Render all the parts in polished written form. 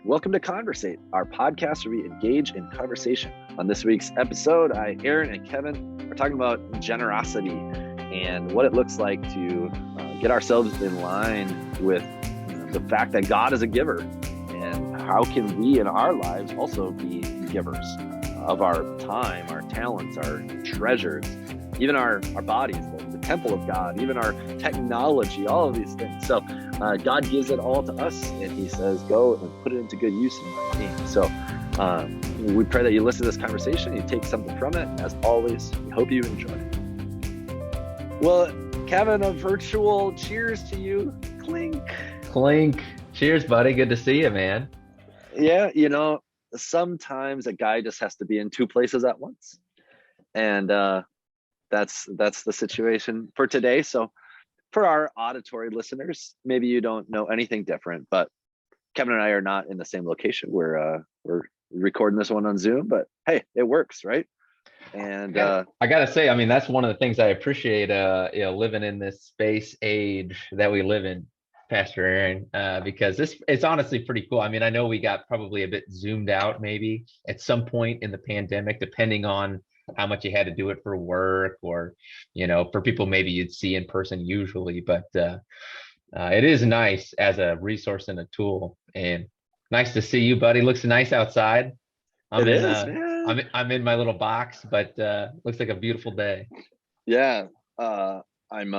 Welcome to Conversate, our podcast where we engage in conversation. On this week's episode, Aaron and Kevin are talking about generosity and what it looks like to get ourselves in line with the fact that God is a giver, and how can we in our lives also be givers of our time, our talents, our treasures, even our bodies, the temple of God, even our technology, all of these things. So God gives it all to us, and he says, go and put it into good use in my name. So we pray that you listen to this conversation, you take something from it. As always, we hope you enjoy. Well, Kevin, a virtual cheers to you. Clink. Clink. Cheers, buddy. Good to see you, man. Yeah, sometimes a guy just has to be in two places at once. And that's the situation for today. So for our auditory listeners, maybe you don't know anything different, but Kevin and I are not in the same location. We're recording this one on Zoom, but hey, it works, right? And I gotta say, I mean, that's one of the things I appreciate, living in this space age that we live in, Pastor Aaron, because it's honestly pretty cool. I mean, I know we got probably a bit zoomed out maybe at some point in the pandemic, depending on how much you had to do it for work, or for people maybe you'd see in person usually, but it is nice as a resource and a tool. And nice to see you, buddy. Looks nice outside. it is, man. I'm in my little box, but looks like a beautiful day. Yeah, I'm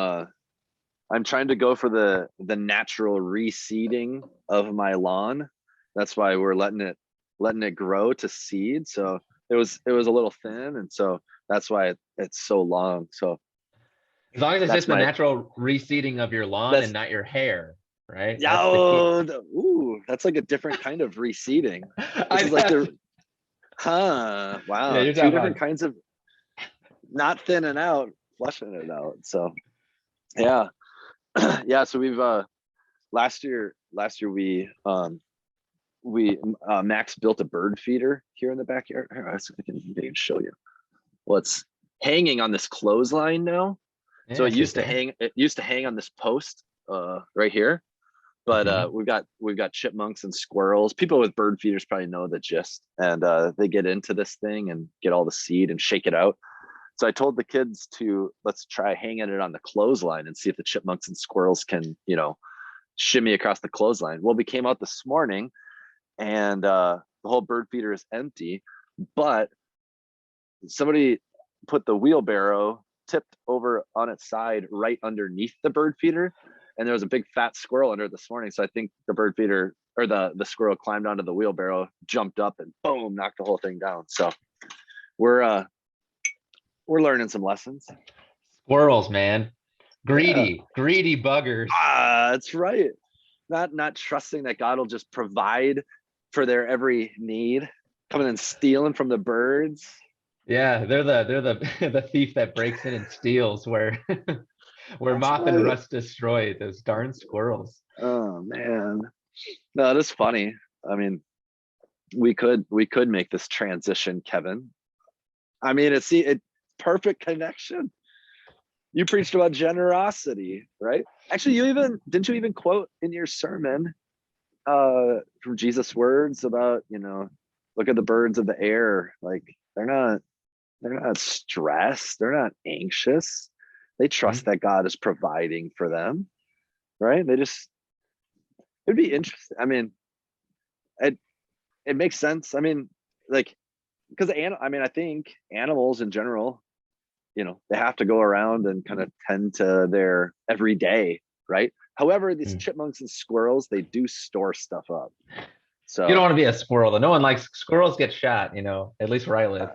trying to go for the natural reseeding of my lawn. That's why we're letting it grow to seed. So it was a little thin, and so that's why it's so long. So as long as it's just the natural reseeding of your lawn and not your hair, right? Yeah. Ooh, that's like a different kind of reseeding. This is like wow. Yeah, two different kinds of not thinning out, flushing it out. So yeah. Yeah. So we've last year we Max built a bird feeder here in the backyard. I can show you. Well, it's hanging on this clothesline now. Yeah, so it used to hang on this post right here. But we've got chipmunks and squirrels. People with bird feeders probably know the gist, and they get into this thing and get all the seed and shake it out. So I told the kids let's try hanging it on the clothesline and see if the chipmunks and squirrels can shimmy across the clothesline. Well, we came out this morning, and the whole bird feeder is empty, but somebody put the wheelbarrow tipped over on its side right underneath the bird feeder, and there was a big fat squirrel under it this morning. So I think the bird feeder or the squirrel climbed onto the wheelbarrow, jumped up, and boom, knocked the whole thing down. So we're learning some lessons. Squirrels, man. Greedy buggers. That's right. Not trusting that God will just provide for their every need, coming and stealing from the birds. Yeah, they're the thief that breaks in and steals where moth and rust destroy those darn squirrels. Oh man, no, that's funny. I mean, we could make this transition, Kevin. I mean, it's perfect connection. You preached about generosity, right? Actually, didn't you even quote in your sermon from Jesus' words about look at the birds of the air, like they're not stressed, they're not anxious, they trust that God is providing for them, right? It'd be interesting. I mean, it makes sense. I mean, like, because I think animals in general, they have to go around and kind of tend to their everyday, right? However, these chipmunks and squirrels, they do store stuff up. So you don't want to be a squirrel, though. No one likes squirrels get shot, at least where I live.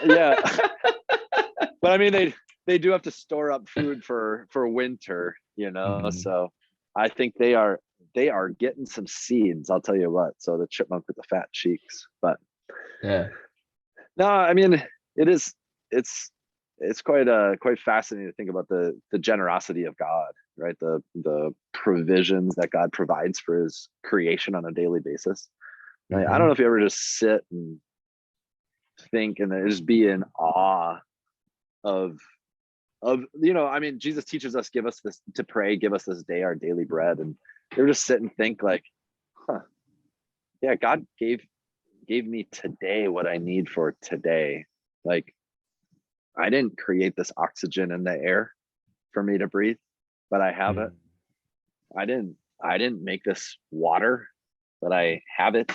Yeah. But I mean, they do have to store up food for winter, So I think they are getting some seeds, I'll tell you what. So the chipmunk with the fat cheeks, but yeah. No, I mean, it's quite fascinating to think about the generosity of God, right? The provisions that God provides for his creation on a daily basis. I don't know if you ever just sit and think and just be in awe of I mean, Jesus teaches us, give us this to pray, give us this day our daily bread, and you ever just sit and think like, yeah, God gave me today what I need for today. Like, I didn't create this oxygen in the air for me to breathe, but I have it. Mm. I didn't make this water, but I have it,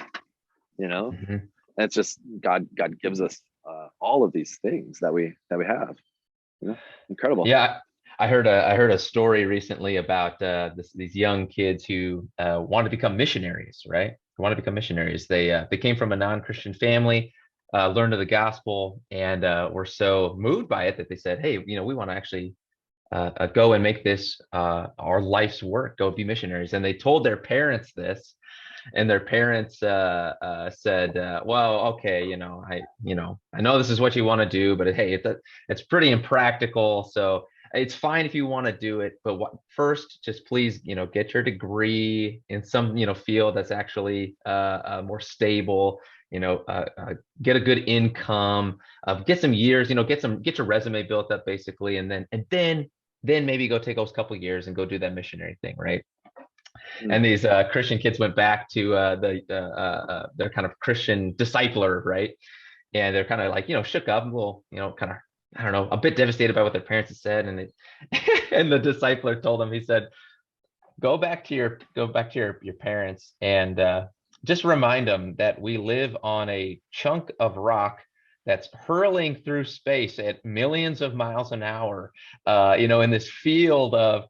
you know. Mhm. That's just God gives us all of these things that we have, you know. Incredible. Yeah, I heard a story recently about these young kids who want to become missionaries, right? Who want to become missionaries. They came from a non-Christian family, learned of the gospel, and were so moved by it that they said, "Hey, we want to actually go and make this our life's work. Go be missionaries." And they told their parents this, and their parents said, "Well, okay, I know this is what you want to do, but hey, it's pretty impractical. So it's fine if you want to do it, but first, just please, get your degree in some, field that's actually more stable. Get a good income, get some years, get your resume built up, basically, and then maybe go take those couple years and go do that missionary thing, right?" Mm. And these Christian kids went back to their kind of Christian discipler, right? And they're kind of like, shook up, a little, kind of, I don't know, a bit devastated by what their parents had said. And and the discipler told them, he said, go back to your parents and just remind them that we live on a chunk of rock that's hurling through space at millions of miles an hour, in this field of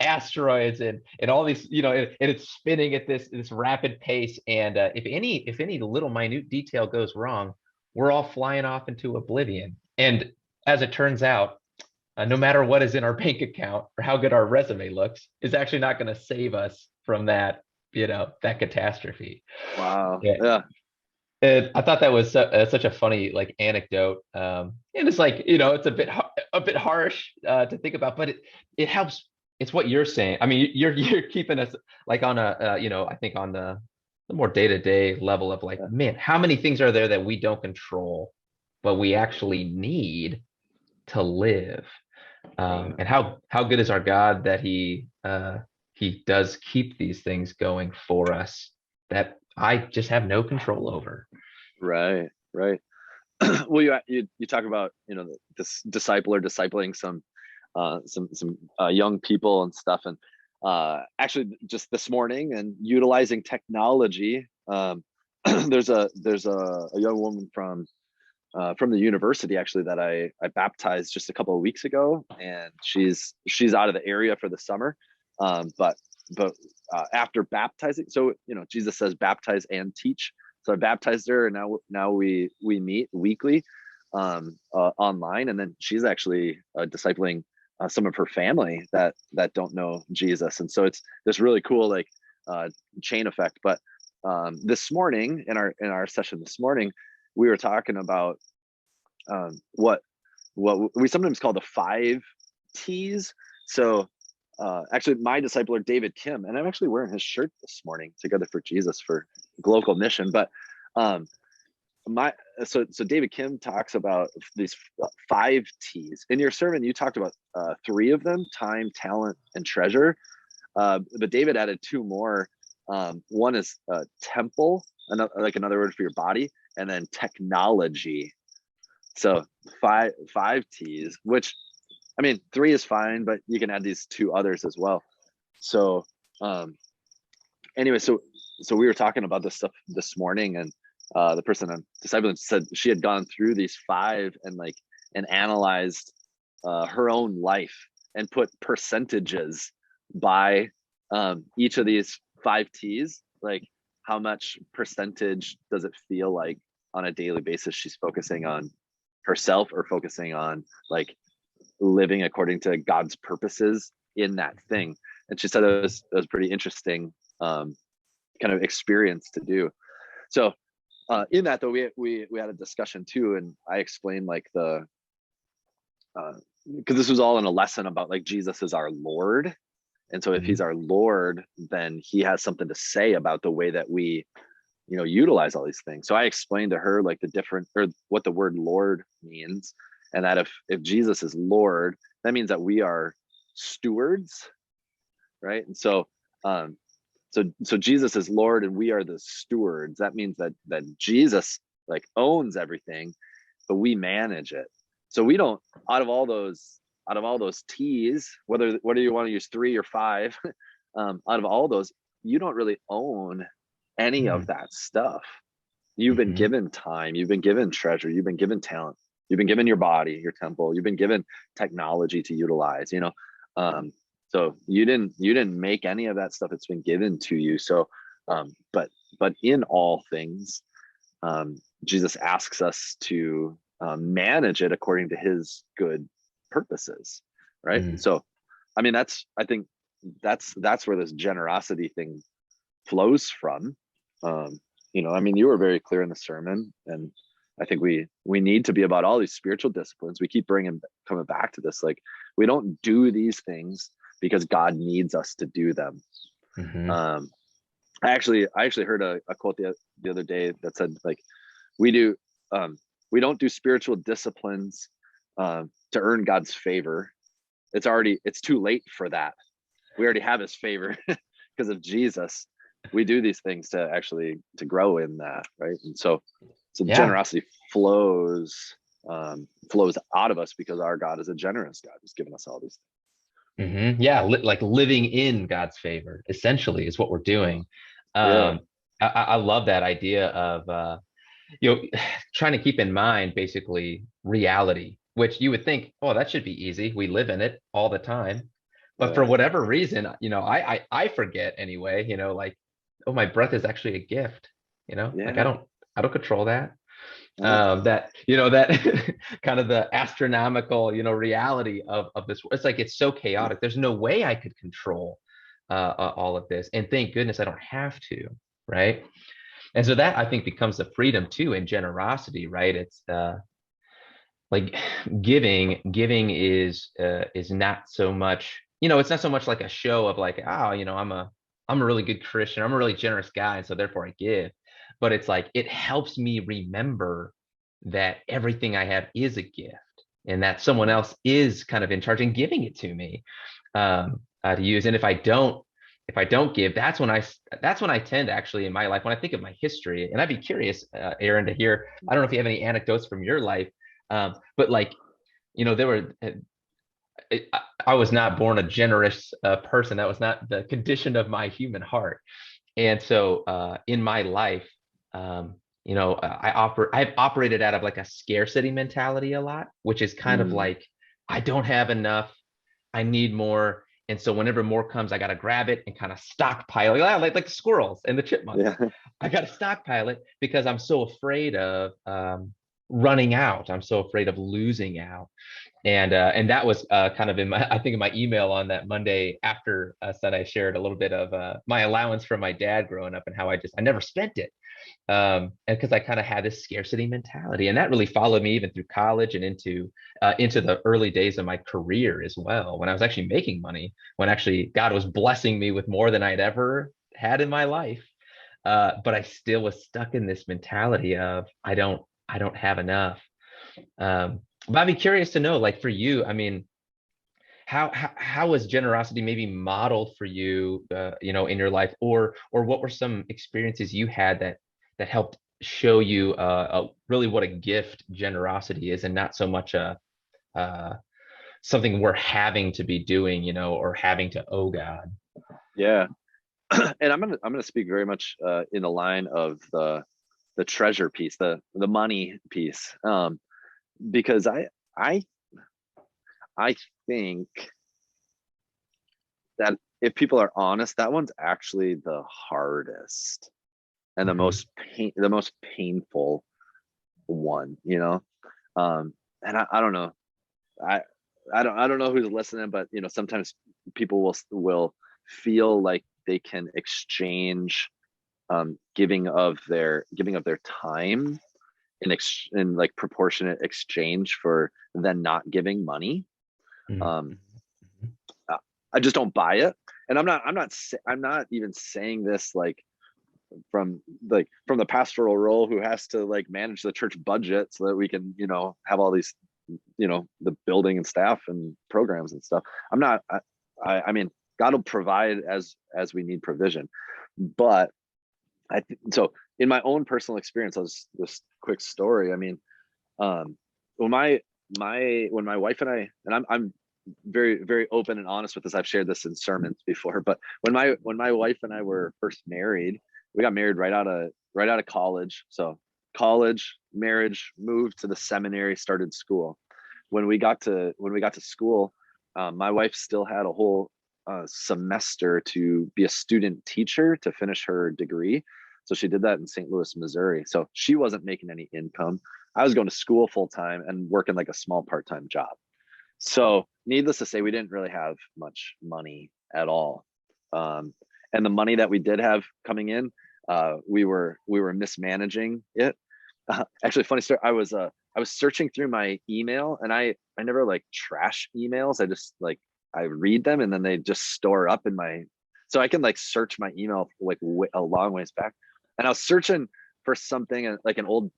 asteroids and all these, and it's spinning at this rapid pace. And if any little minute detail goes wrong, we're all flying off into oblivion. And as it turns out, no matter what is in our bank account or how good our resume looks, is actually not going to save us from that, that catastrophe. Wow. Yeah. Yeah. And I thought that was such a funny like anecdote, and it's like it's a bit harsh to think about, but it helps. It's what you're saying. I mean, you're keeping us like on a I think on the more day-to-day level of like, Yeah. man, how many things are there that we don't control, but we actually need to live? Right. And how good is our God that he does keep these things going for us that I just have no control over. Right. Right. Well, you talk about, this disciple or discipling some young people and stuff, and actually just this morning and utilizing technology. There's a young woman from the university, actually, that I baptized just a couple of weeks ago, and she's out of the area for the summer. But after baptizing, so Jesus says baptize and teach. So I baptized her, and now we meet weekly online, and then she's actually discipling some of her family that don't know Jesus, and so it's this really cool like chain effect. But this morning in our session this morning, we were talking about what we sometimes call the 5 T's. So actually, my discipler David Kim, and I'm actually wearing his shirt this morning, Together for Jesus, for Global Mission. But um, my so David Kim talks about these 5 T's. In your sermon, you talked about 3 of them: time, talent, and treasure. But David added 2 more. One is temple, another word for your body, and then technology. So five T's, which, I mean, 3 is fine, but you can add these 2 others as well. So anyway, so we were talking about this stuff this morning, and the person I'm discipling said she had gone through these 5 and analyzed her own life and put percentages by each of these 5 T's, like how much percentage does it feel like on a daily basis she's focusing on herself or focusing on like living according to God's purposes in that thing. And she said it was pretty interesting kind of experience to do. So in that though, we had a discussion too, and I explained like the because this was all in a lesson about like Jesus is our Lord. And so if he's our Lord, then he has something to say about the way that we utilize all these things. So I explained to her like the different, or what the word Lord means, and that if Jesus is Lord, that means that we are stewards, right? And so So Jesus is Lord and we are the stewards. That means that Jesus like owns everything, but we manage it. So we don't, out of all those T's, whether you want to use 3 or 5, out of all those, you don't really own any of that stuff. You've been given time, you've been given treasure, you've been given talent, you've been given your body, your temple, you've been given technology to utilize, so you didn't make any of that stuff. It's been given to you. So but in all things, Jesus asks us to manage it according to his good purposes, right? And so I mean, I think that's where this generosity thing flows from. I mean, you were very clear in the sermon, and I think we need to be about all these spiritual disciplines. We keep coming back to this. Like, we don't do these things because God needs us to do them. I actually heard a quote the other day that said, like, we don't do spiritual disciplines to earn God's favor. It's too late for that. We already have his favor because of Jesus. We do these things to grow in that, right? And so generosity flows out of us because our God is a generous God who's given us all these things. Like living in God's favor essentially is what we're doing. I love that idea of trying to keep in mind basically reality, which you would think, oh, that should be easy, we live in it all the time. But for whatever reason, I forget anyway, like, oh, my breath is actually a gift, like I don't control that. That kind of the astronomical, reality of this. It's like, it's so chaotic. There's no way I could control all of this. And thank goodness I don't have to, right? And so that, I think, becomes the freedom too in generosity, right? It's like giving is not so much, it's not so much like a show of like, oh, I'm a really good Christian, I'm a really generous guy, and so therefore I give. But it's like, it helps me remember that everything I have is a gift, and that someone else is kind of in charge and giving it to me to use. And if I don't give, that's when I tend to actually, in my life, when I think of my history, and I'd be curious, Aaron, to hear, I don't know if you have any anecdotes from your life, but like, there were, I was not born a generous person. That was not the condition of my human heart. And so in my life, I've operated out of like a scarcity mentality a lot, which is kind of like, I don't have enough, I need more. And so whenever more comes, I got to grab it and kind of stockpile it, like the squirrels and the chipmunks. I got to stockpile it because I'm so afraid of running out. I'm so afraid of losing out. And that was kind of in my email on that Monday after Sunday, I shared a little bit of my allowance from my dad growing up and how I never spent it. And because I kind of had this scarcity mentality, and that really followed me even through college and into the early days of my career as well, when I was actually making money, when actually God was blessing me with more than I'd ever had in my life. But I still was stuck in this mentality of I don't have enough. But I'd be curious to know, like, for you, I mean, how was generosity maybe modeled for you, in your life, or what were some experiences you had that helped show you really what a gift generosity is, and not so much something we're having to be doing, or having to owe God. Yeah. And I'm gonna speak very much in the line of the treasure piece, the money piece, because I think that if people are honest, that one's actually the hardest and the most painful one, and I don't know, I don't know who's listening, but sometimes people will feel like they can exchange giving of their time in like proportionate exchange for then not giving money. I just don't buy it, and I'm not even saying this like from the pastoral role who has to like manage the church budget so that we can have all these, the building and staff and programs and stuff. I mean, God will provide as we need provision. But so in my own personal experience, this quick story. I mean, when my wife and I, and I'm very, very open and honest with this. I've shared this in sermons before, but when my wife and I were first married, we got married right out of college. So college, marriage, moved to the seminary, started school. When we got to school, my wife still had a whole semester to be a student teacher to finish her degree. So she did that in St. Louis, Missouri. So she wasn't making any income. I was going to school full time and working like a small part-time job. So needless to say, we didn't really have much money at all. And the money that we did have coming in, we were mismanaging it. Actually, funny story. I was searching through my email, and I never like trash emails. I just like I read them, and then they just store up in my. So I can like search my email like a long ways back. And I was searching for something like an old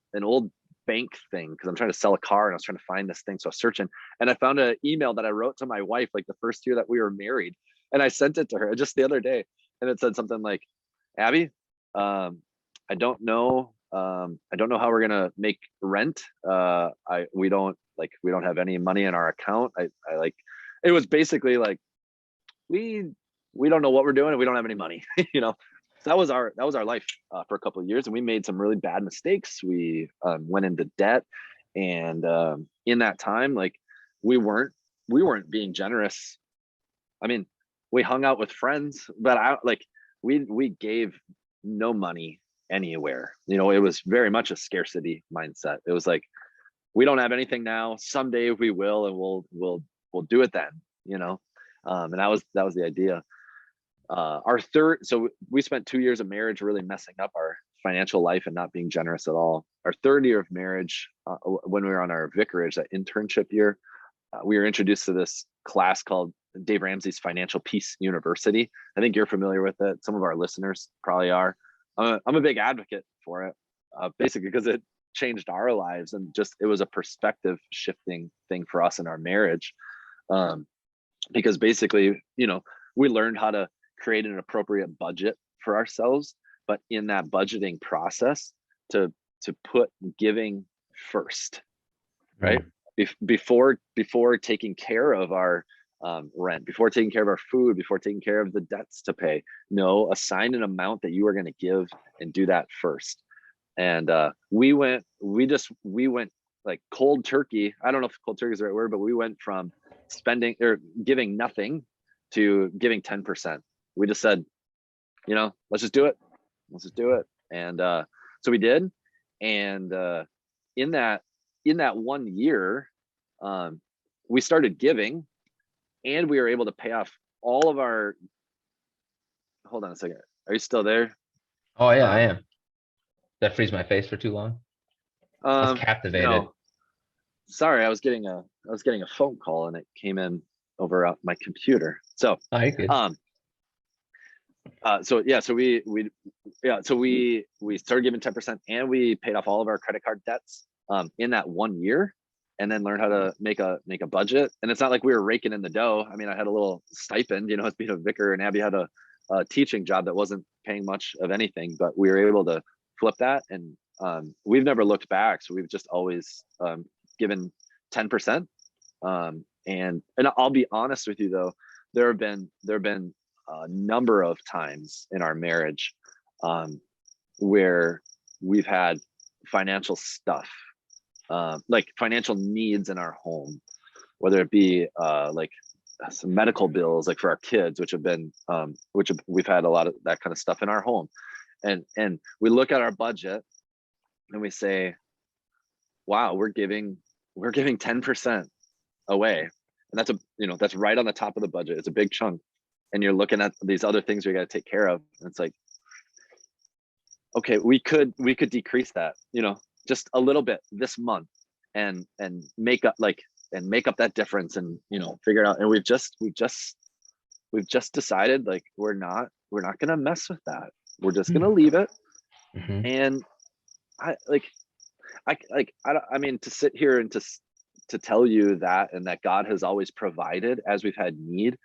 bank thing because I'm trying to sell a car, and I was trying to find this thing. So I was searching, and I found an email that I wrote to my wife like the first year that we were married, and I sent it to her just the other day, and it said something like, "Abby, I don't know. I don't know how we're gonna make rent. We don't have any money in our account. I like it was basically like we don't know what we're doing and we don't have any money, you know." So that was our life for a couple of years, and we made some really bad mistakes. We went into debt, and in that time, like we weren't being generous. I mean, we hung out with friends, but we gave no money anywhere. You know, it was very much a scarcity mindset. It was like we don't have anything now. Someday we will, and we'll do it then. You know, and that was the idea. So we spent 2 years of marriage really messing up our financial life and not being generous at all. Our third year of marriage, when we were on our vicarage, that internship year, we were introduced to this class called Dave Ramsey's Financial Peace University. I think you're familiar with it. Some of our listeners probably are. I'm a big advocate for it, basically because it changed our lives, and just it was a perspective shifting thing for us in our marriage. Because basically, you know, we learned how to create an appropriate budget for ourselves, but in that budgeting process, to put giving first, right? Before taking care of our rent, before taking care of our food, before taking care of the debts to pay. No, assign an amount that you are going to give and do that first. And we went like cold turkey. I don't know if cold turkey is the right word, but we went from spending or giving nothing to giving 10%. We just said, you know, let's just do it. And so we did. And in that 1 year, we started giving, and we were able to pay off all of our. Hold on a second. Are you still there? Oh yeah, I am. Did that freeze my face for too long? I was captivated. No. Sorry, I was getting a phone call, and it came in over my computer. So Oh, you're good. so we started giving 10%, and we paid off all of our credit card debts in that 1 year, and then learned how to make a budget. And it's not like we were raking in the dough. I mean, I had a little stipend, you know, as being a vicar, and Abby had a teaching job that wasn't paying much of anything, but we were able to flip that, and we've never looked back. So we've just always given 10%. And I'll be honest with you though, there have been a number of times in our marriage where we've had financial stuff, like financial needs in our home, whether it be like some medical bills, like for our kids, we've had a lot of that kind of stuff in our home. And we look at our budget and we say, wow, we're giving 10% away. And that's right on the top of the budget. It's a big chunk. And you're looking at these other things we got to take care of. And it's like, okay, we could decrease that, you know, just a little bit this month, and make up that difference, and, you know, figure it out. And we've just decided, like, we're not going to mess with that. We're just going to leave it. Mm-hmm. And I mean, to sit here and to tell you that, and that God has always provided as we've had need,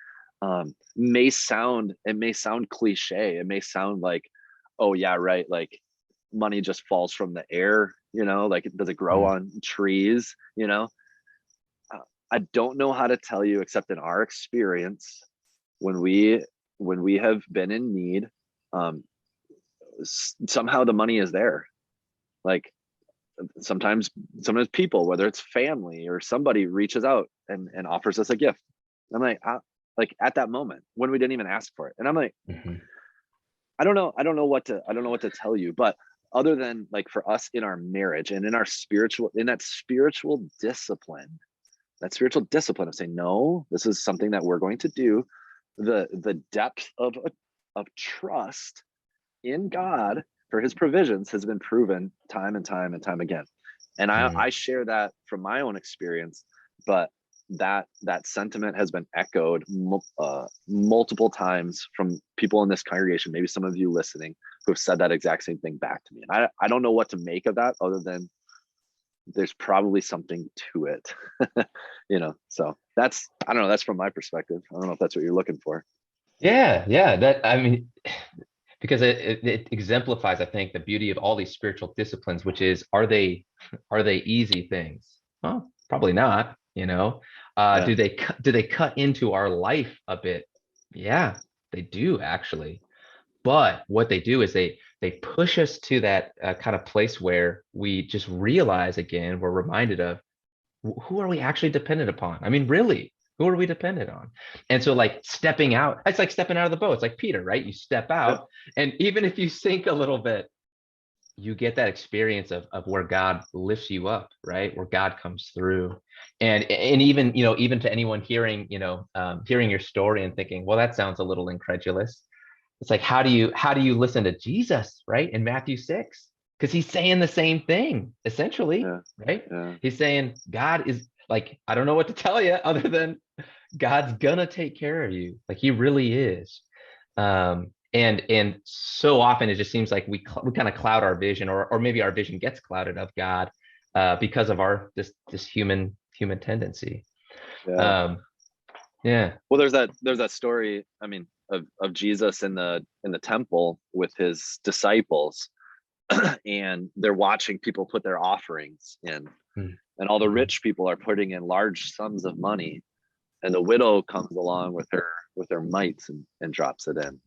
it may sound cliche. It may sound like, oh yeah, right, like money just falls from the air, like does it grow Mm, on trees, uh, I don't know how to tell you, except in our experience, when we have been in need, um somehow the money is there. Like sometimes people, whether it's family or somebody, reaches out and offers us a gift. I'm like, like at that moment when we didn't even ask for it, and I'm like, mhm, I don't know what to tell you, but other than like for us in our marriage and in our that spiritual discipline of saying, no, this is something that we're going to do, the depth of trust in God for his provisions has been proven time and time and time again. And I mm. share that from my own experience, but that sentiment has been echoed multiple times from people in this congregation, maybe some of you listening, who have said that exact same thing back to me. And I don't know what to make of that, other than there's probably something to it. So I don't know, that's from my perspective. I don't know if that's what you're looking for. Yeah, yeah. That I mean, because it exemplifies, I think, the beauty of all these spiritual disciplines, which is, are they easy things? Well, probably not, you know. Yeah, Do they cut into our life a bit? Yeah, they do actually. But what they do is they push us to that kind of place where we just realize again, we're reminded of who are we actually dependent upon? I mean, really, who are we dependent on? And so, like, stepping out, it's like stepping out of the boat. It's like Peter, right? You step yeah, out, and even if you sink a little bit, you get that experience of where God lifts you up, right? Where God comes through. And even, even to anyone hearing, hearing your story and thinking, well, that sounds a little incredulous. It's like, how do you listen to Jesus, right? In Matthew 6, because he's saying the same thing, essentially, yeah, right? yeah, He's saying God is like, I don't know what to tell you other than God's gonna take care of you. Like, he really is. And so often it just seems like we kind of cloud our vision, or maybe our vision gets clouded of God because of our this human tendency. yeah. Um, yeah. Well, there's that story, I mean, of Jesus in the temple with his disciples, and they're watching people put their offerings in, and all the Mhm. rich people are putting in large sums of money, and the widow comes along with her mites and drops it in.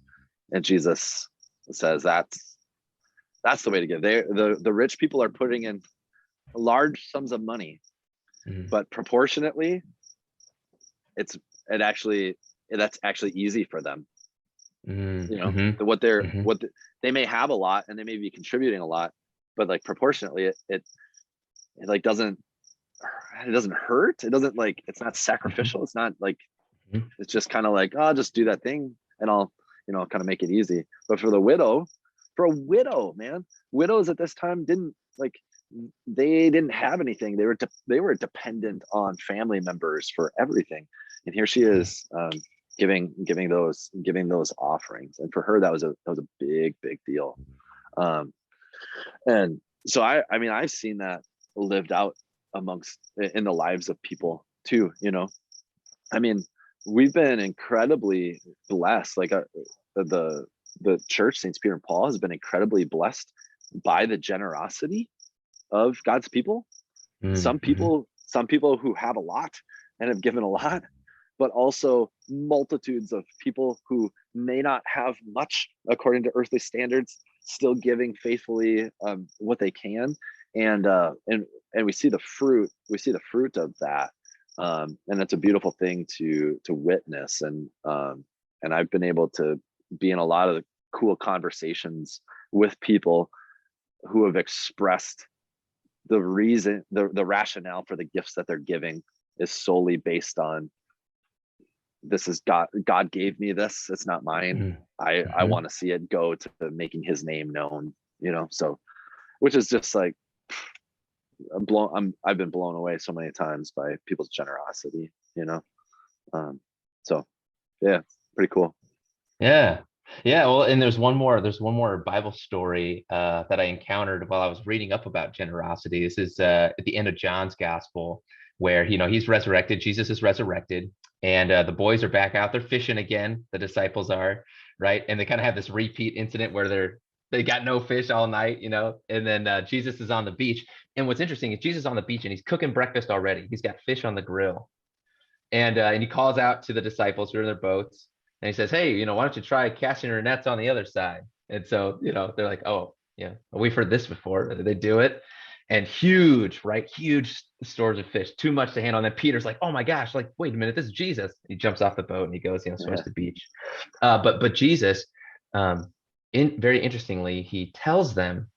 And Jesus says that's the way to give. The rich people are putting in large sums of money, Mhm. but proportionately, it's it actually that's actually easy for them. Mhm. What they're Mhm. what they may have a lot, and they may be contributing a lot, but like proportionately, it like doesn't hurt. It doesn't, like, it's not Mhm. sacrificial. It's not like, Mhm. it's just kind of like, oh, I'll just do that thing and I'll, kind of make it easy. But for a widow, man, widows at this time didn't, like, they didn't have anything. They were dependent on family members for everything. And here she Mhm. is, giving those offerings. And for her, that was a big, big deal. Um, and so I mean, I've seen that lived out amongst in the lives of people too. I mean, we've been incredibly blessed. Like, the the church, Saints Peter and Paul, has been incredibly blessed by the generosity of God's people. Mhm. Some Mhm. people who have a lot and have given a lot, but also multitudes of people who may not have much according to earthly standards, still giving faithfully, what they can. And we see the fruit of that. And it's a beautiful thing to witness. And I've been able to be in a lot of the cool conversations with people who have expressed the rationale for the gifts that they're giving is solely based on, this is God gave me this, it's not mine. Mhm. I Mhm. want to see it go to making his name known. So, which is just like, I've been blown away so many times by people's generosity. um so yeah, pretty cool. Yeah. Yeah. Well, and there's one more Bible story that I encountered while I was reading up about generosity. This is at the end of John's gospel, where he's resurrected. Jesus is resurrected. And the boys are back out. They're fishing again. The disciples are, right? And they kind of have this repeat incident where they got no fish all night, and then Jesus is on the beach. And what's interesting is Jesus is on the beach and he's cooking breakfast already. He's got fish on the grill. And he calls out to the disciples who are in their boats, and he says, "Hey, why don't you try casting your nets on the other side?" And so, they're like, "Oh, yeah, we've heard this before." They do it, and huge, right? Huge stores of fish, too much to handle. And then Peter's like, "Oh my gosh, like, wait a minute, this is Jesus." He jumps off the boat and he goes, swims the beach. But Jesus, very interestingly, he tells them,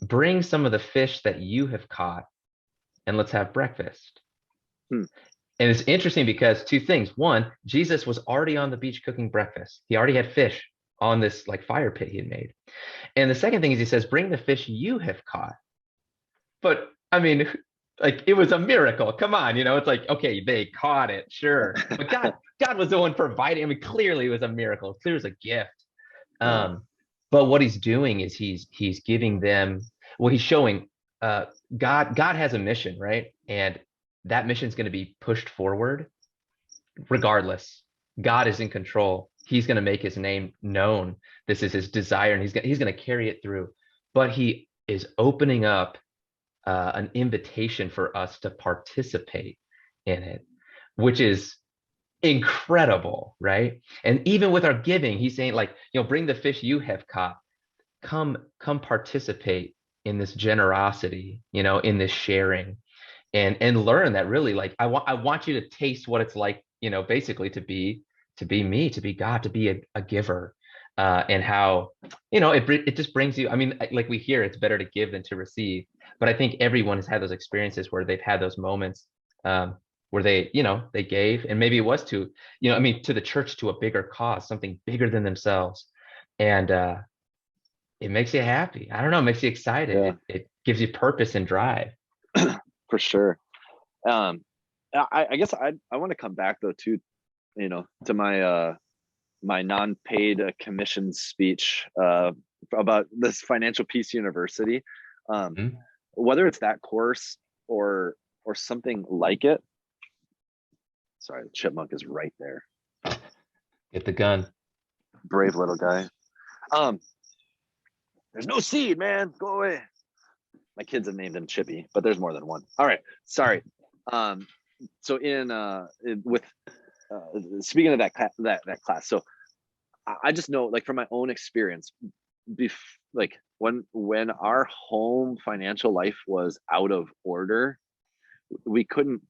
"Bring some of the fish that you have caught, and let's have breakfast." Hmm. And it's interesting because two things. One, Jesus was already on the beach cooking breakfast. He already had fish on this like fire pit he had made. And the second thing is he says, "Bring the fish you have caught." But I mean, like it was a miracle. Come on, it's like, okay, they caught it, sure. But God was the one providing. I mean, clearly it was a miracle. Clearly it was a gift. But what he's doing is he's giving them, well, he's showing God has a mission, right? And that mission is going to be pushed forward regardless. God is in control. He's going to make his name known. This is his desire, and he's going to carry it through. But he is opening up an invitation for us to participate in it, which is incredible, right? And even with our giving, he's saying, like, bring the fish you have caught. Come participate in this generosity, in this sharing, and learn that really, like, I want you to taste what it's like, basically to be me, to be God, to be a giver, and how, it just brings you, I mean, like we hear, it's better to give than to receive. But I think everyone has had those experiences where they've had those moments where they, they gave, and maybe it was to, to the church, to a bigger cause, something bigger than themselves. And it makes you happy. I don't know, it makes you excited. Yeah. It gives you purpose and drive. For sure. I guess I want to come back though to to my my non-paid commission speech about this Financial Peace University. Mhm. Whether it's that course or something like it. Sorry, the chipmunk is right there. Get the gun. Brave little guy. There's no seed, man. Go away. My kids have named him Chippy, but there's more than one. All right, sorry. So with speaking of that class, so I just know, like, from my own experience, like when our home financial life was out of order, we couldn't,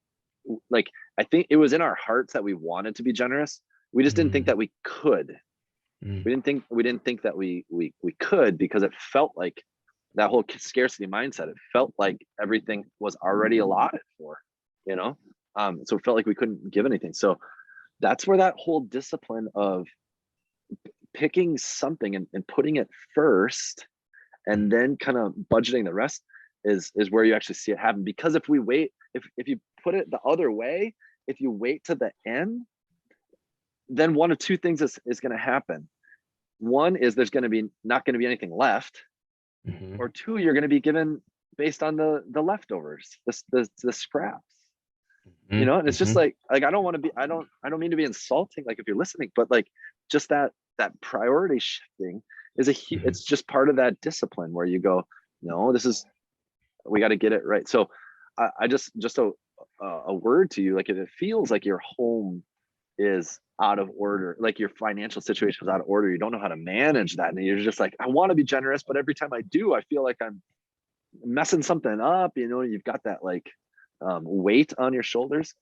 like, I think it was in our hearts that we wanted to be generous. We just didn't think that we could. We didn't think that we could, because it felt like that whole scarcity mindset. It felt like everything was already allotted for, so it felt like we couldn't give anything. So that's where that whole discipline of picking something and putting it first, and then kind of budgeting the rest, is where you actually see it happen. Because if we wait, if you put it the other way, if you wait to the end, then one of two things is going to happen. One is there's going to be not going to be anything left, or two, you're going to be given based on the leftovers, the scraps. And it's just like I don't want to be, I don't mean to be insulting, like, if you're listening, but like, just that priority shifting is it's just part of that discipline where you go, no, we got to get it right. So I just a word to you, like, if it feels like your home is out of order, like your financial situation is out of order, you don't know how to manage that, and you're just like, I want to be generous, but every time I do, I feel like I'm messing something up, you've got that, like, weight on your shoulders.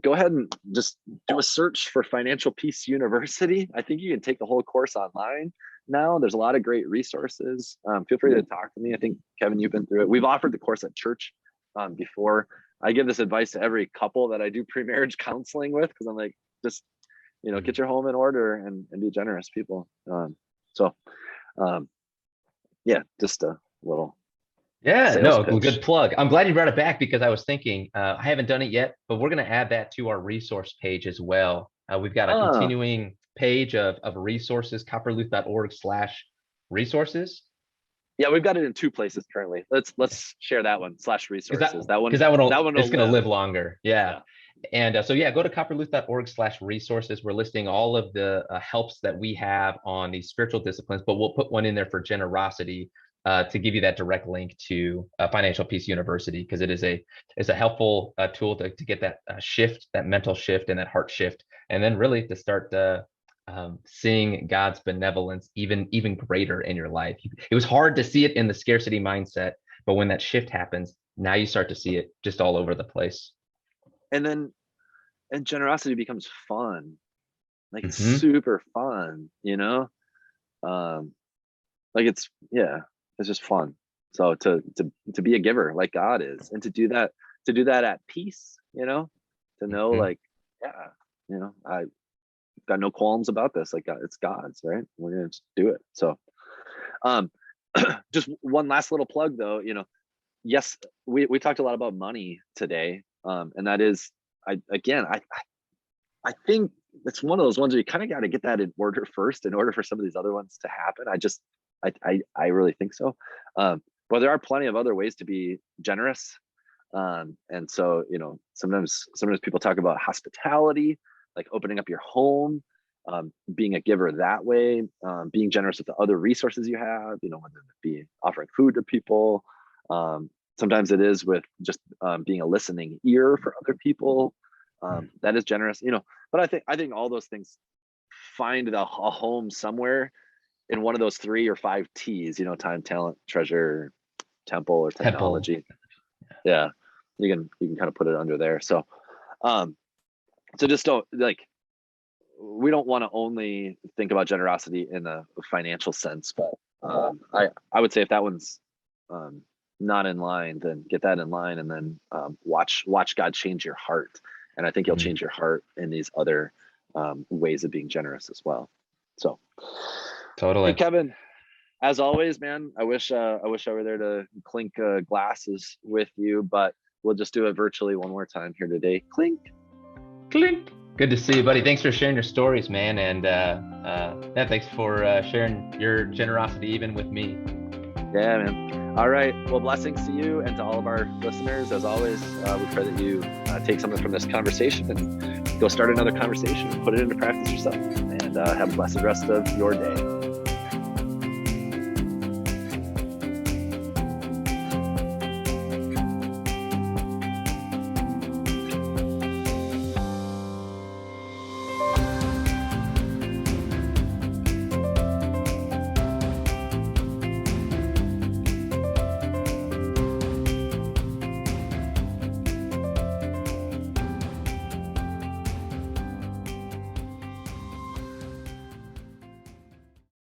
Go ahead and just do a search for Financial Peace University. I think you can take the whole course online now. There's a lot of great resources. Feel free to talk to me. I think, Kevin, you've been through it. We've offered the course at church before. I give this advice to every couple that I do pre-marriage counseling with, because I'm like, just get your home in order and be generous, people. Yeah, just a little. Yeah, sales no, pitch. good plug. I'm glad you brought it back, because I was thinking, I haven't done it yet, but we're going to add that to our resource page as well. We've got a continuing page of resources, copperleaf.org/resources. Yeah, we've got it in two places currently. Let's share that one /resources. That one it's going to live longer. Yeah. And so, yeah, go to copperleaf.org/resources. We're listing all of the helps that we have on these spiritual disciplines, but we'll put one in there for generosity to give you that direct link to Financial Peace University, because it's a helpful tool to get that shift, that mental shift and that heart shift, and then really to start seeing God's benevolence even greater in your life. It was hard to see it in the scarcity mindset, but when that shift happens, now you start to see it just all over the place. And generosity becomes fun. Like it's Mhm. super fun, like it's just fun. So to be a giver like God is, and to do that at peace, to know Mhm. like, I've got no qualms about this. Like it's God's, right? We're gonna just do it. So um just one last little plug though, yes, we talked a lot about money today. And that is, I think it's one of those ones where you kind of got to get that in order first in order for some of these other ones to happen. I really think so. But there are plenty of other ways to be generous. And so, sometimes people talk about hospitality, like opening up your home, being a giver that way, being generous with the other resources you have, whether it be offering food to people. Sometimes it is with just being a listening ear for other people. That is generous, but I think all those things find a home somewhere in one of those 3 or 5 T's, time, talent, treasure, temple, or Temple. technology. Yeah, you can kind of put it under there. So just don't, like, we don't want to only think about generosity in a financial sense, but I would say if that one's not in line, then get that in line, and then watch God change your heart. And I think he'll Mhm. change your heart in these other ways of being generous as well. So, hey, Totally. Kevin, as always, man, I wish I were there to clink glasses with you, but we'll just do it virtually one more time here today. Clink. Clink. Good to see you, buddy. Thanks for sharing your stories, man. And thanks for sharing your generosity even with me. Yeah, man. All right. Well, blessings to you and to all of our listeners. As always, we pray that you take something from this conversation and go start another conversation, put it into practice yourself, and have a blessed rest of your day.